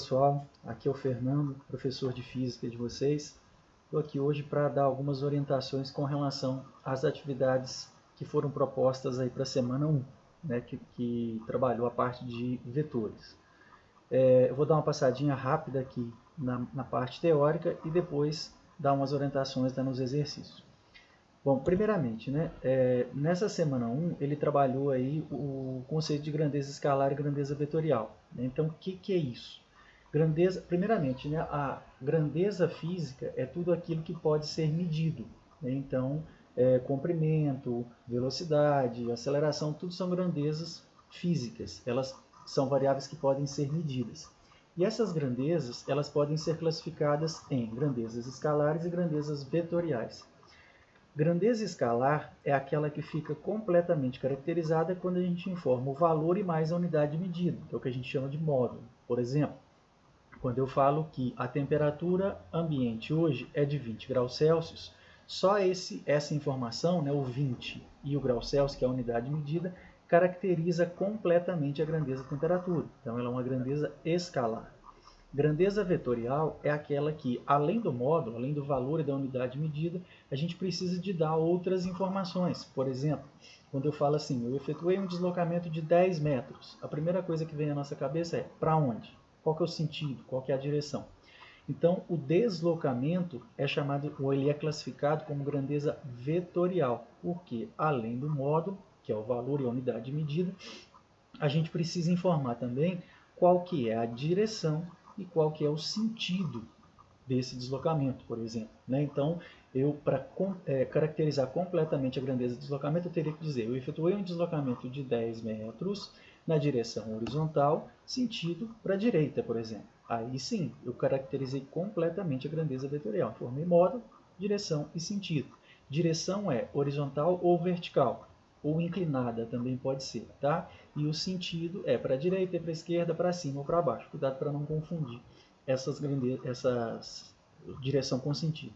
Pessoal, aqui é o Fernando, professor de Física de vocês. Estou aqui hoje para dar algumas orientações com relação às atividades que foram propostas aí para a semana 1, né, que trabalhou a parte de vetores. Eu vou dar uma passadinha rápida aqui na parte teórica e depois dar umas orientações nos exercícios. Bom, primeiramente, né, nessa semana 1, ele trabalhou aí o conceito de grandeza escalar e grandeza vetorial. Né? Então, o que é isso? Grandeza, primeiramente, né, a grandeza física é tudo aquilo que pode ser medido. Né? Então, comprimento, velocidade, aceleração, tudo são grandezas físicas. Elas são variáveis que podem ser medidas. E essas grandezas, elas podem ser classificadas em grandezas escalares e grandezas vetoriais. Grandeza escalar é aquela que fica completamente caracterizada quando a gente informa o valor e mais a unidade medida, que é o que a gente chama de módulo. Por exemplo, quando eu falo que a temperatura ambiente hoje é de 20 graus Celsius, só essa informação, né, o 20 e o grau Celsius, que é a unidade medida, caracteriza completamente a grandeza temperatura. Então, ela é uma grandeza escalar. Grandeza vetorial é aquela que, além do módulo, além do valor e da unidade medida, a gente precisa de dar outras informações. Por exemplo, quando eu falo assim, eu efetuei um deslocamento de 10 metros, a primeira coisa que vem à nossa cabeça é para onde? Qual que é o sentido? Qual que é a direção? Então, o deslocamento é chamado, ou ele é classificado como grandeza vetorial, porque além do módulo, que é o valor e a unidade medida, a gente precisa informar também qual que é a direção e qual que é o sentido desse deslocamento, por exemplo. Né? Então, para caracterizar completamente a grandeza do deslocamento, eu teria que dizer, eu efetuei um deslocamento de 10 metros na direção horizontal, sentido para a direita, por exemplo. Aí sim, eu caracterizei completamente a grandeza vetorial. Informei módulo, direção e sentido. Direção é horizontal ou vertical, ou inclinada também pode ser, tá? E o sentido é para a direita, para a esquerda, para cima ou para baixo. Cuidado para não confundir essas direção com sentido.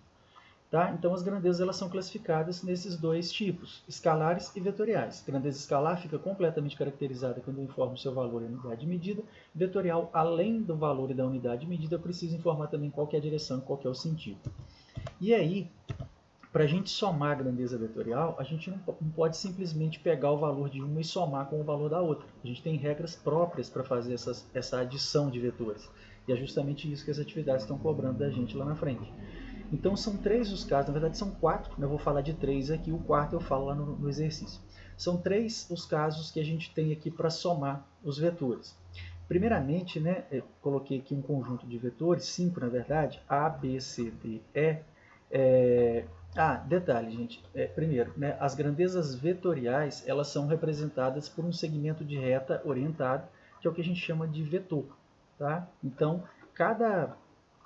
Tá? Então, as grandezas elas são classificadas nesses dois tipos, escalares e vetoriais. Grandeza escalar fica completamente caracterizada quando eu informo o seu valor e a unidade medida. Vetorial, além do valor e da unidade medida, eu preciso informar também qual que é a direção e qual que é o sentido. E aí, para a gente somar a grandeza vetorial, a gente não pode simplesmente pegar o valor de uma e somar com o valor da outra. A gente tem regras próprias para fazer essa adição de vetores. E é justamente isso que as atividades estão cobrando da gente lá na frente. Então são 3 os casos, na verdade são 4, eu vou falar de 3 aqui, o quarto eu falo lá no exercício. São 3 os casos que a gente tem aqui para somar os vetores. Primeiramente, né, eu coloquei aqui um conjunto de vetores, 5 na verdade, A, B, C, D, E. Detalhe, gente. Primeiro, né, as grandezas vetoriais, elas são representadas por um segmento de reta orientado, que é o que a gente chama de vetor. Tá? Então, cada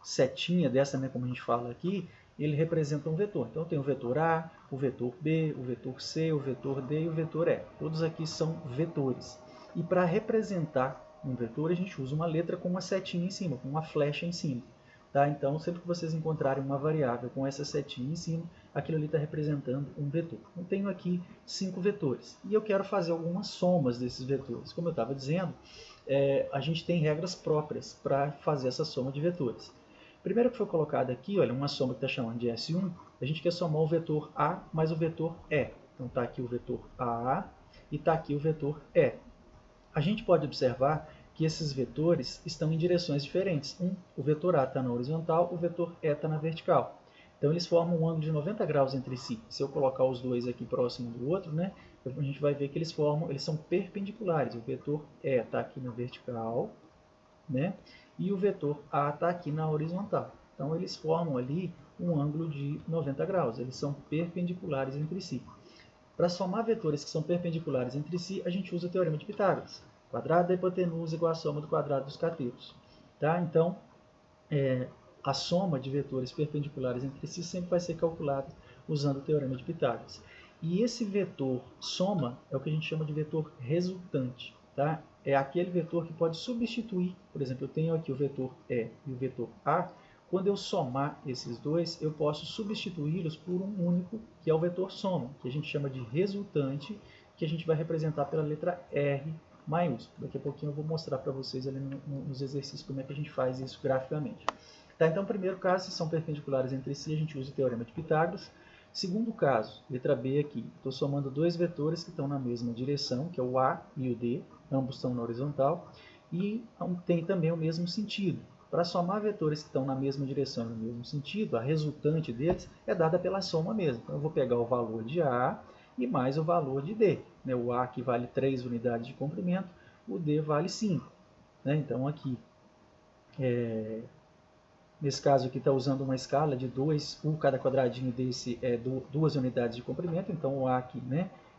setinha dessa, né, como a gente fala aqui, ele representa um vetor. Então, tem o vetor A, o vetor B, o vetor C, o vetor D e o vetor E. Todos aqui são vetores. E para representar um vetor, a gente usa uma letra com uma setinha em cima, com uma flecha em cima. Tá? Então, sempre que vocês encontrarem uma variável com essa setinha em cima, aquilo ali está representando um vetor. Eu tenho aqui 5 vetores. E eu quero fazer algumas somas desses vetores. Como eu estava dizendo, a gente tem regras próprias para fazer essa soma de vetores. Primeiro que foi colocado aqui, olha, uma soma que está chamando de S1, a gente quer somar o vetor A mais o vetor E. Então está aqui o vetor A e está aqui o vetor E. A gente pode observar que esses vetores estão em direções diferentes. O vetor A está na horizontal, o vetor E está na vertical. Então eles formam um ângulo de 90 graus entre si. Se eu colocar os dois aqui próximo do outro, né, a gente vai ver que eles são perpendiculares. O vetor E está aqui na vertical, né, e o vetor A está aqui na horizontal. Então eles formam ali um ângulo de 90 graus. Eles são perpendiculares entre si. Para somar vetores que são perpendiculares entre si, a gente usa o teorema de Pitágoras. Quadrado da hipotenusa igual a soma do quadrado dos catetos. Tá? Então, a soma de vetores perpendiculares entre si sempre vai ser calculada usando o teorema de Pitágoras. E esse vetor soma é o que a gente chama de vetor resultante. Tá? É aquele vetor que pode substituir, por exemplo, eu tenho aqui o vetor E e o vetor A. Quando eu somar esses dois, eu posso substituí-los por um único, que é o vetor soma, que a gente chama de resultante, que a gente vai representar pela letra R maiúsculo. Daqui a pouquinho eu vou mostrar para vocês ali nos exercícios como é que a gente faz isso graficamente. Tá, então, primeiro caso, se são perpendiculares entre si, a gente usa o teorema de Pitágoras. Segundo caso, letra B aqui, estou somando dois vetores que estão na mesma direção, que é o A e o D, ambos estão na horizontal, e tem também o mesmo sentido. Para somar vetores que estão na mesma direção e no mesmo sentido, a resultante deles é dada pela soma mesmo. Então, eu vou pegar o valor de A e mais o valor de D. O A que vale 3 unidades de comprimento, o D vale 5. Então, aqui, nesse caso aqui está usando uma escala de 2, cada quadradinho desse é 2 unidades de comprimento, então o A aqui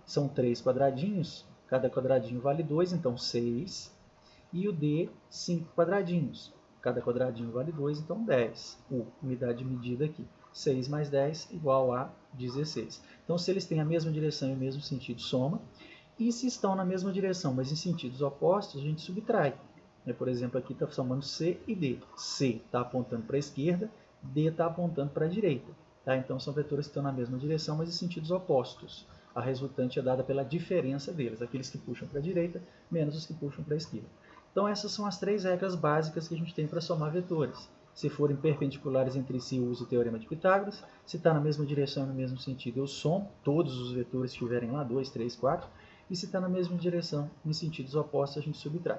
são 3 quadradinhos, cada quadradinho vale 2, então 6, e o D 5 quadradinhos, cada quadradinho vale 2, então 10, unidade de medida aqui, 6 mais 10 igual a 16. Então se eles têm a mesma direção e o mesmo sentido, soma, e se estão na mesma direção, mas em sentidos opostos, a gente subtrai. Por exemplo, aqui está somando C e D. C está apontando para a esquerda, D está apontando para a direita. Então, são vetores que estão na mesma direção, mas em sentidos opostos. A resultante é dada pela diferença deles, aqueles que puxam para a direita, menos os que puxam para a esquerda. Então, essas são as três regras básicas que a gente tem para somar vetores. Se forem perpendiculares entre si, eu uso o teorema de Pitágoras. Se está na mesma direção e no mesmo sentido, eu somo todos os vetores que estiverem lá, 2, 3, 4. E se está na mesma direção, em sentidos opostos, a gente subtrai.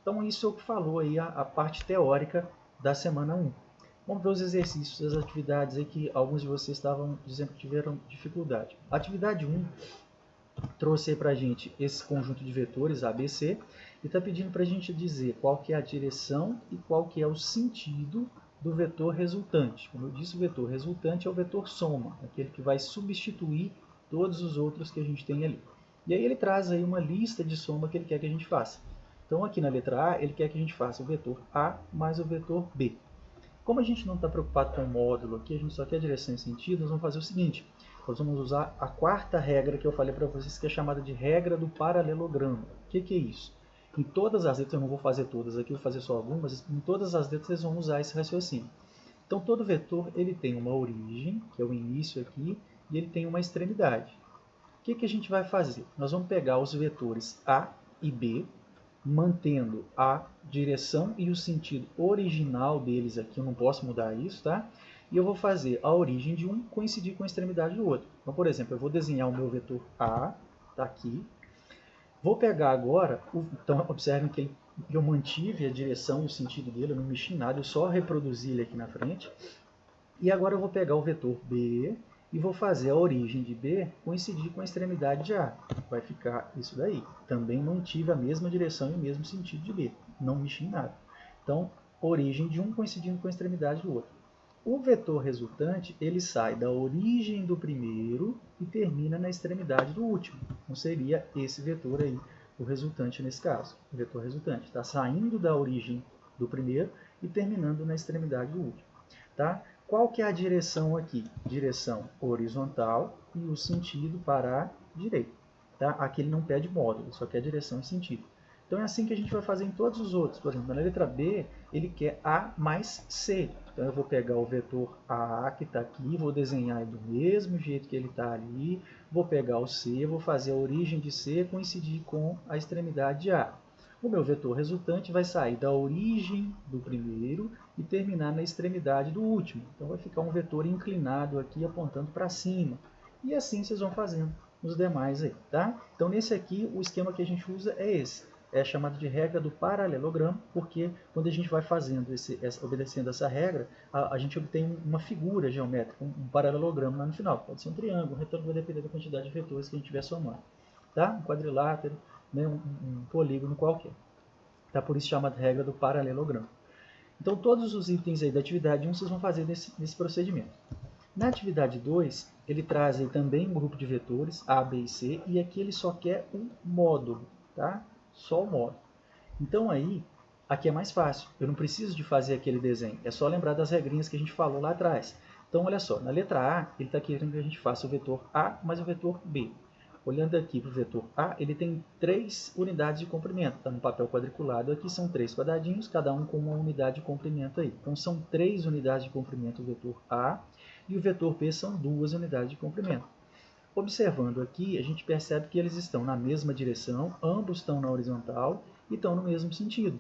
Então, isso é o que falou aí a parte teórica da semana 1. Vamos ver os exercícios, as atividades aí que alguns de vocês estavam dizendo que tiveram dificuldade. A atividade 1 trouxe aí para a gente esse conjunto de vetores ABC e está pedindo para a gente dizer qual que é a direção e qual que é o sentido do vetor resultante. Como eu disse, o vetor resultante é o vetor soma, aquele que vai substituir todos os outros que a gente tem ali. E aí ele traz aí uma lista de soma que ele quer que a gente faça. Então, aqui na letra A, ele quer que a gente faça o vetor A mais o vetor B. Como a gente não está preocupado com o módulo aqui, a gente só quer direção e sentido, nós vamos fazer o seguinte. Nós vamos usar a quarta regra que eu falei para vocês, que é chamada de regra do paralelogramo. O que é isso? Em todas as letras, eu não vou fazer todas aqui, vou fazer só algumas, em todas as letras vocês vão usar esse raciocínio. Então, todo vetor ele tem uma origem, que é o início aqui, e ele tem uma extremidade. O que a gente vai fazer? Nós vamos pegar os vetores A e B, mantendo a direção e o sentido original deles aqui, eu não posso mudar isso, tá? E eu vou fazer a origem de um coincidir com a extremidade do outro. Então, por exemplo, eu vou desenhar o meu vetor A, tá aqui. Vou pegar agora, então observem que eu mantive a direção e o sentido dele, eu não mexi em nada, eu só reproduzi ele aqui na frente. E agora eu vou pegar o vetor B e vou fazer a origem de B coincidir com a extremidade de A. Vai ficar isso daí. Também mantive a mesma direção e o mesmo sentido de B. Não mexi em nada. Então, origem de um coincidindo com a extremidade do outro. O vetor resultante, ele sai da origem do primeiro e termina na extremidade do último. Então, seria esse vetor aí, o resultante nesse caso. O vetor resultante está saindo da origem do primeiro e terminando na extremidade do último. Tá? Qual que é a direção aqui? Direção horizontal e o sentido para a direita. Tá? Aqui ele não pede módulo, só quer direção e sentido. Então é assim que a gente vai fazer em todos os outros. Por exemplo, na letra B, ele quer A mais C. Então eu vou pegar o vetor A que está aqui, vou desenhar ele do mesmo jeito que ele está ali, vou pegar o C, vou fazer a origem de C coincidir com a extremidade de A. O meu vetor resultante vai sair da origem do primeiro e terminar na extremidade do último. Então vai ficar um vetor inclinado aqui apontando para cima. E assim vocês vão fazendo os demais aí, tá? Então nesse aqui o esquema que a gente usa é esse. É chamado de regra do paralelogramo, porque quando a gente vai fazendo obedecendo essa regra, a gente obtém uma figura geométrica, um paralelogramo lá no final. Pode ser um triângulo, um retângulo, vai depender da quantidade de vetores que a gente estiver somando. Tá? Um quadrilátero, um polígono qualquer. Tá? Por isso chama de regra do paralelogramo. Então, todos os itens aí da atividade 1 vocês vão fazer nesse procedimento. Na atividade 2, ele traz aí também um grupo de vetores, A, B e C, e aqui ele só quer um módulo, tá? Só o módulo. Então, aí, aqui é mais fácil. Eu não preciso de fazer aquele desenho. É só lembrar das regrinhas que a gente falou lá atrás. Então, olha só, na letra A, ele está querendo que a gente faça o vetor A mais o vetor B. Olhando aqui para o vetor A, ele tem 3 unidades de comprimento. Está no papel quadriculado aqui, são 3 quadradinhos, cada um com uma unidade de comprimento aí. Então, são 3 unidades de comprimento o vetor A, e o vetor B são 2 unidades de comprimento. Observando aqui, a gente percebe que eles estão na mesma direção, ambos estão na horizontal e estão no mesmo sentido.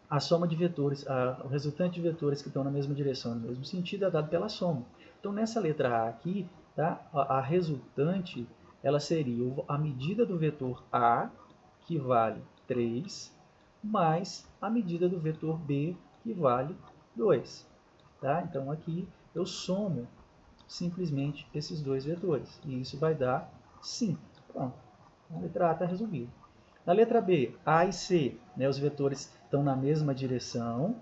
A soma de vetores, o resultante de vetores que estão na mesma direção e no mesmo sentido é dado pela soma. Então, nessa letra A aqui, tá, a resultante ela seria a medida do vetor A, que vale 3, mais a medida do vetor B, que vale 2. Tá? Então, aqui eu somo simplesmente esses dois vetores. E isso vai dar 5. Pronto. A letra A está resolvida. Na letra B, A e C, né, os vetores estão na mesma direção,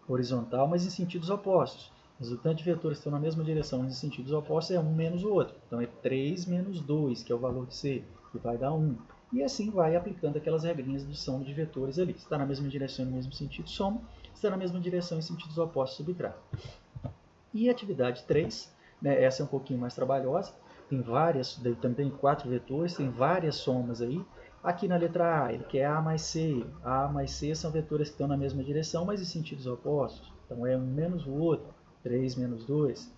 horizontal, mas em sentidos opostos. O resultante de vetores estão na mesma direção, mas em sentidos opostos é um menos o outro. Então é 3 menos 2, que é o valor de C, que vai dar 1. E assim vai aplicando aquelas regrinhas de soma de vetores ali. Se está na mesma direção e no mesmo sentido, soma. Se está na mesma direção e em sentidos opostos, subtrai. E atividade 3, né, essa é um pouquinho mais trabalhosa, tem várias, também 4 vetores, tem várias somas aí. Aqui na letra A, ele quer A mais C. A mais C são vetores que estão na mesma direção, mas em sentidos opostos. Então é um menos o outro, 3 menos 2.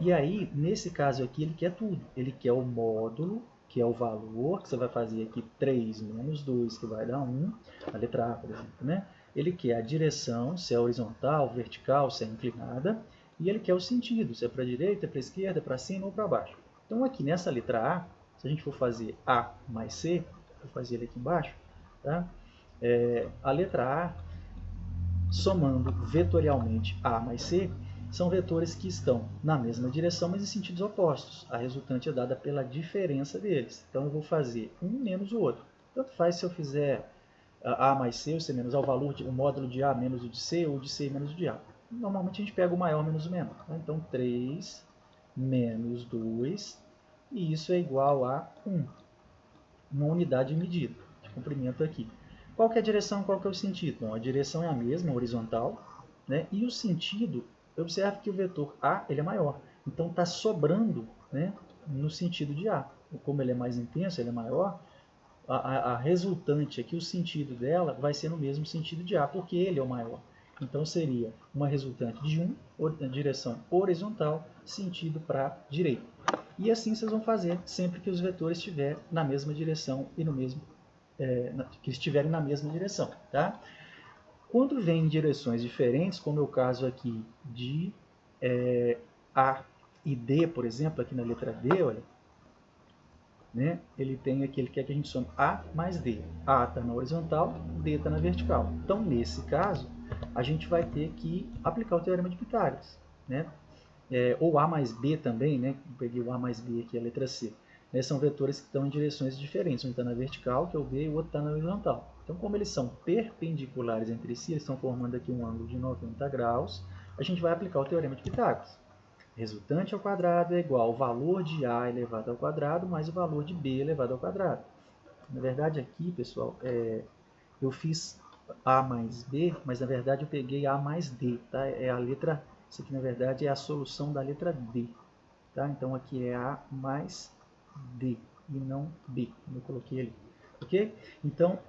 E aí, nesse caso aqui, ele quer tudo. Ele quer o módulo, que é o valor, que você vai fazer aqui 3 menos 2, que vai dar 1, a letra A, por exemplo, né? Ele quer a direção, se é horizontal, vertical, se é inclinada, e ele quer o sentido, se é para a direita, para a esquerda, para cima ou para baixo. Então, aqui nessa letra A, se a gente for fazer A mais C, vou fazer ele aqui embaixo, tá? A letra A, somando vetorialmente A mais C, são vetores que estão na mesma direção, mas em sentidos opostos. A resultante é dada pela diferença deles. Então, eu vou fazer um menos o outro. Tanto faz se eu fizer A mais C, ou C menos A, o módulo de A menos o de C, ou de C menos o de A. Normalmente, a gente pega o maior menos o menor. Então, 3 menos 2, e isso é igual a 1. Uma unidade de medida, de comprimento aqui. Qual que é a direção, qual que é o sentido? Bom, a direção é a mesma, horizontal, né? E o sentido, observe que o vetor A ele é maior. Então, está sobrando, né, no sentido de A. Como ele é mais intenso, ele é maior, a resultante aqui, o sentido dela vai ser no mesmo sentido de A, porque ele é o maior. Então, seria uma resultante de 1, direção horizontal, sentido para direita. E assim vocês vão fazer sempre que os vetores estiverem na mesma direção e no mesmo que estiverem na mesma direção, tá? Quando vem em direções diferentes, como é o caso aqui de A e D, por exemplo, aqui na letra D, olha, né? Ele tem aqui, ele quer que a gente some A mais D. A está na horizontal, D está na vertical. Então, nesse caso, a gente vai ter que aplicar o Teorema de Pitágoras, né? Ou A mais B também, né? Eu peguei o A mais B aqui, a letra C. São vetores que estão em direções diferentes. Um está na vertical, que é o B, e o outro está na horizontal. Então, como eles são perpendiculares entre si, eles estão formando aqui um ângulo de 90 graus, a gente vai aplicar o Teorema de Pitágoras. Resultante ao quadrado é igual ao valor de A elevado ao quadrado mais o valor de B elevado ao quadrado. Na verdade, aqui, pessoal, eu fiz A mais B, mas na verdade eu peguei A mais D. Tá? Isso aqui, na verdade, é a solução da letra D. Tá? Então, aqui é A mais D e não B, como eu coloquei ali. Ok? Então,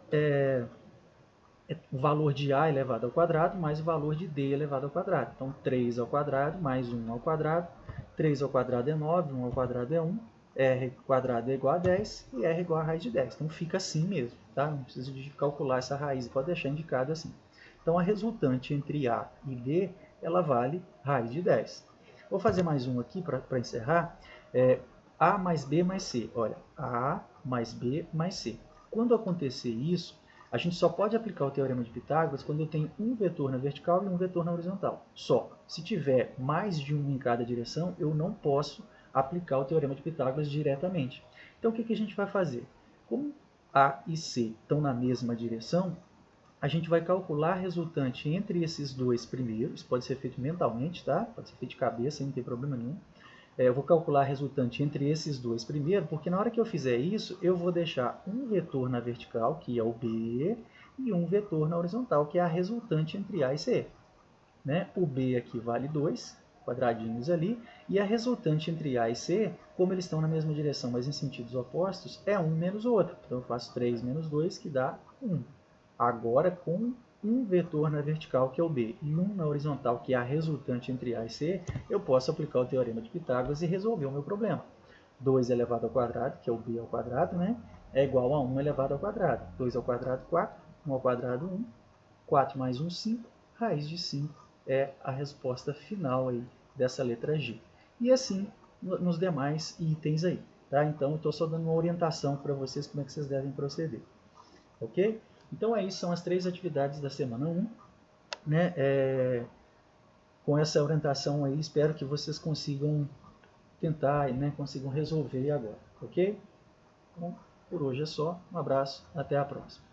o valor de A elevado ao quadrado mais o valor de D elevado ao quadrado. Então, 3 ao quadrado mais 1 ao quadrado. 3 ao quadrado é 9, 1 ao quadrado é 1. R quadrado é igual a 10 e R é igual a raiz de 10. Então, fica assim mesmo. Tá? Não precisa de calcular essa raiz, pode deixar indicado assim. Então, a resultante entre A e D, ela vale raiz de 10. Vou fazer mais um aqui para encerrar. A mais B mais C. Olha, A mais B mais C. Quando acontecer isso, a gente só pode aplicar o Teorema de Pitágoras quando eu tenho um vetor na vertical e um vetor na horizontal. Só. Se tiver mais de um em cada direção, eu não posso aplicar o Teorema de Pitágoras diretamente. Então, o que a gente vai fazer? Como A e C estão na mesma direção, a gente vai calcular a resultante entre esses dois primeiros. Pode ser feito mentalmente, tá? Pode ser feito de cabeça, não tem problema nenhum. Eu vou calcular a resultante entre esses dois primeiro, porque na hora que eu fizer isso, eu vou deixar um vetor na vertical, que é o B, e um vetor na horizontal, que é a resultante entre A e C. Né? O B aqui vale 2, quadradinhos ali, e a resultante entre A e C, como eles estão na mesma direção, mas em sentidos opostos, é 1 menos o outro. Então eu faço 3 menos 2, que dá 1. Agora, com um vetor na vertical, que é o B, e um na horizontal, que é a resultante entre A e C, eu posso aplicar o Teorema de Pitágoras e resolver o meu problema. 2 elevado ao quadrado, que é o b ao quadrado, né? É igual a 1 elevado ao quadrado. 2 ao quadrado, 4. 1 ao quadrado, 1. 4 mais 1, 5. Raiz de 5 é a resposta final aí dessa letra G. E assim nos demais itens aí. Tá? Então, eu estou só dando uma orientação para vocês como é que vocês devem proceder. Ok? Então, aí são as 3 atividades da semana 1. Né? Com essa orientação aí, espero que vocês consigam tentar, né, consigam resolver agora. Ok? Então, por hoje é só. Um abraço. Até a próxima.